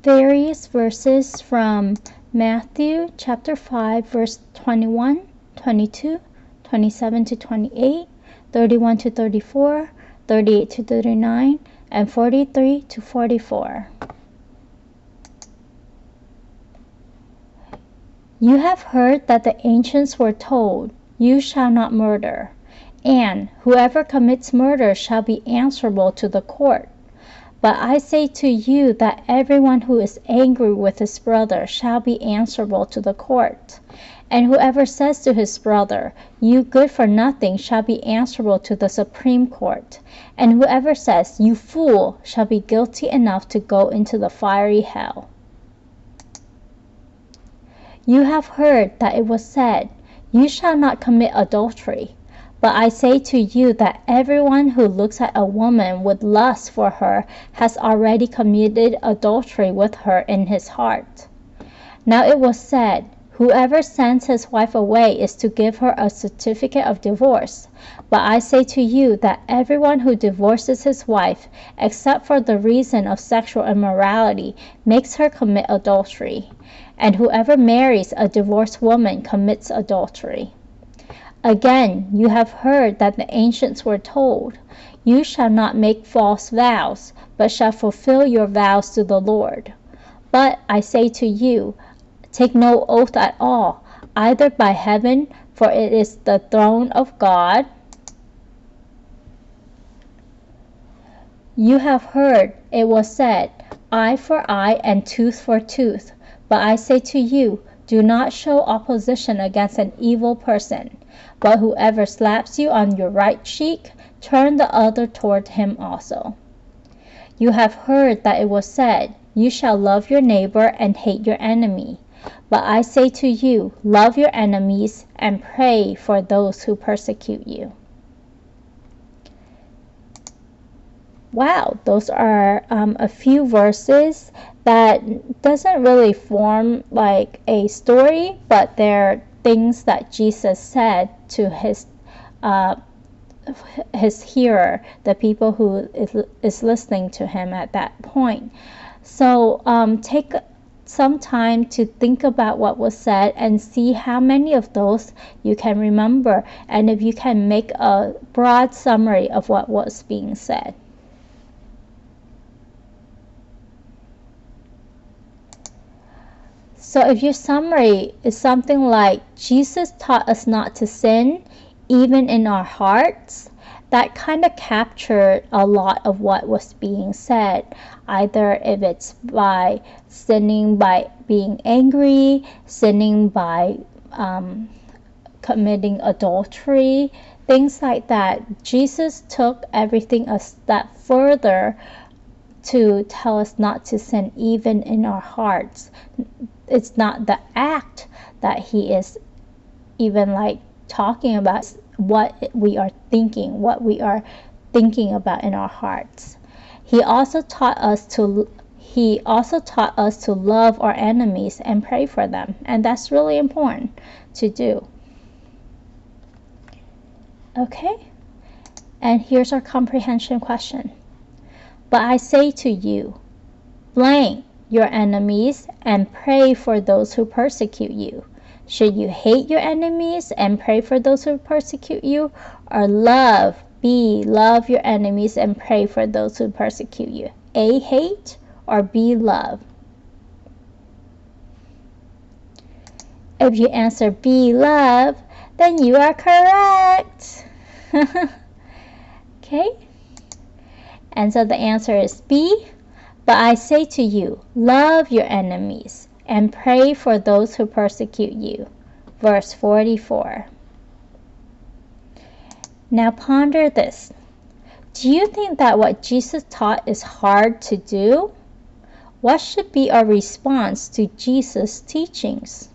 various verses from Matthew chapter 5 verse 21, 22, 27 to 28, 31 to 34, 38 to 39, and 43 to 44. You have heard that the ancients were told, "You shall not murder," and "Whoever commits murder shall be answerable to the court." But I say to you that everyone who is angry with his brother shall be answerable to the court. And whoever says to his brother, "You good for nothing," shall be answerable to the Supreme Court. And whoever says, "You fool," shall be guilty enough to go into the fiery hell. You have heard that it was said, "You shall not commit adultery." But I say to you that everyone who looks at a woman with lust for her has already committed adultery with her in his heart. Now it was said, "Whoever sends his wife away is to give her a certificate of divorce." But I say to you that everyone who divorces his wife, except for the reason of sexual immorality, makes her commit adultery. And whoever marries a divorced woman commits adultery. Again, you have heard that the ancients were told, "You shall not make false vows, but shall fulfill your vows to the Lord." But I say to you, take no oath at all, either by heaven, for it is the throne of God. You have heard it was said, "Eye for eye and tooth for tooth." But I say to you, do not show opposition against an evil person. But whoever slaps you on your right cheek, turn the other toward him also. You have heard that it was said, "You shall love your neighbor and hate your enemy." But I say to you, love your enemies and pray for those who persecute you. Wow, those are a few verses that doesn't really form like a story, but they're things that Jesus said to his hearer, the people who is listening to him at that point. So take some time to think about what was said and see how many of those you can remember, and if you can make a broad summary of what was being said. So if your summary is something like, Jesus taught us not to sin, even in our hearts, that kind of captured a lot of what was being said. Either if it's by sinning by being angry, sinning by committing adultery, things like that. Jesus took everything a step further to tell us not to sin even in our hearts. It's not the act that he is even like talking about, what we are thinking about in our hearts. He also taught us to love our enemies and pray for them, and that's really important to do. Okay, and here's our comprehension question. But I say to you, blank your enemies and pray for those who persecute you. Should you hate your enemies and pray for those who persecute you, or love your enemies and pray for those who persecute you? A, hate, or B, love? If you answer B, love, then you are correct. Okay? And so the answer is B. But I say to you, love your enemies and pray for those who persecute you. Verse 44. Now ponder this. Do you think that what Jesus taught is hard to do? What should be our response to Jesus' teachings?